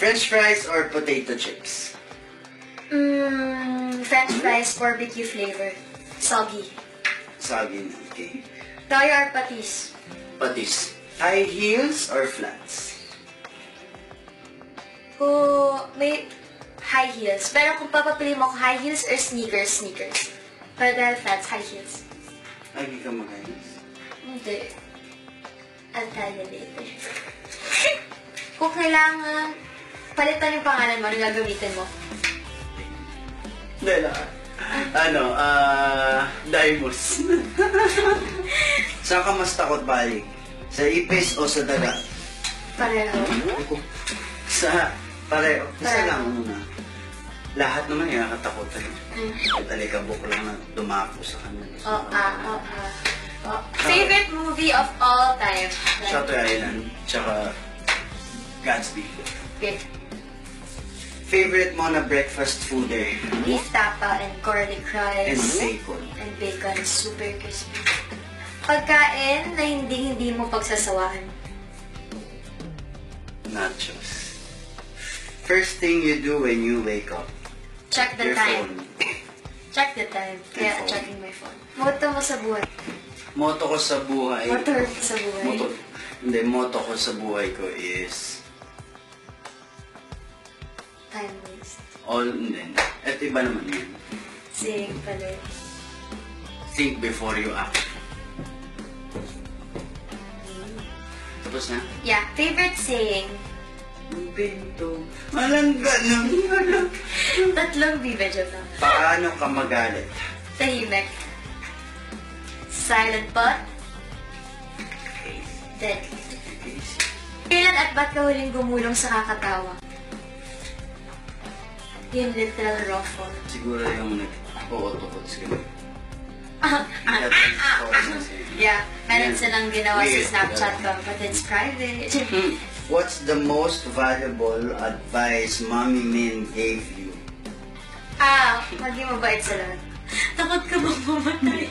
French fries or potato chips? French fries, barbecue flavor. Soggy. Soggy na, okay. Toyo or patis? Patis. High heels or flats? May high heels. Pero kung papapili mo ko high heels or sneakers, sneakers. Pero dahil flats, high heels. Lagi ka mag-high heels? Hindi. I'll tell you later. Kung kailangan palitan yung pangalan mo, ano gagamitin mo? Hindi lang. Daimos. Saan ka mas takot balik? Sa ipis o sa daga? Pareho. Pareho. Isa Pareho. lang muna. Lahat naman yung nakatakotan. Talikabok lang na dumapo sa kanya. Favorite movie of all time? Shutter Island, tsaka Gatsby. Okay. Favorite mo na breakfast food eh? Beef tapa and garlic And rice. bacon. And bacon. Super crispy. Pagkain na hindi mo pagsasawahan. Nachos. First thing you do when you wake up? Check the Your time. phone. Check the time. Kaya phone. checking my phone. Motto mo sa buhay. Motto ko sa buhay. Motor sa buhay. Motto ko sa buhay ko is Time waste. hindi. At iba naman yun. Saying pala. Think before you act. Tapos na? Yeah. Favorite saying? Pinto. Malangga ng anak. Tatlong Viva joke lang. Paano ka magalit? Tahimik. Silent but deadly. Kailan at ba't ka huling gumulong sa kakatawa? Yung literal raw form. Siguro yung nag-uutukot sila. Yeah, meron silang ginawa sa Weird. Snapchat ko, but it's private. What's the most valuable advice Mommy Min gave you? Maging mabait sa lahat. Takot ka bang mamatay?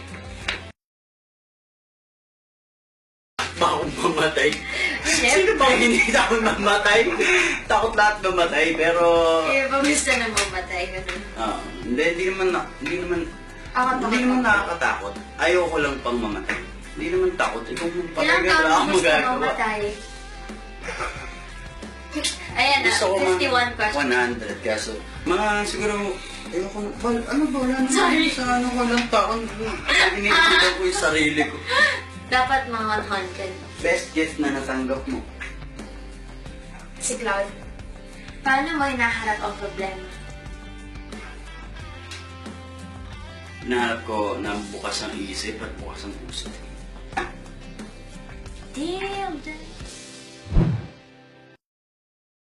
Bakong mamatay? Siyempre. Sino bang hindi takot mamatay? Takot lahat mamatay, pero... Eh, gusto na mamatay. Ganun. Hindi naman nakakatakot. Ayoko lang pang mamatay. Hindi naman takot. Ikaw mong patay Ilang ka, taon wala mo akong gusto magagawa. mamatay? Ayan na, Gusto ko 51 questions. 100, kaso mga siguro, ayoko na, ano ba, wala naman Sorry. sa ano ko lang taon. Iniisip ko yung sarili ko. Dapat mga 100. Best gift na natanggap mo. Si Cloud, paano mo hinaharap ang problema? Hinaharap ko na bukas ang isip at bukas ang puso. Damn,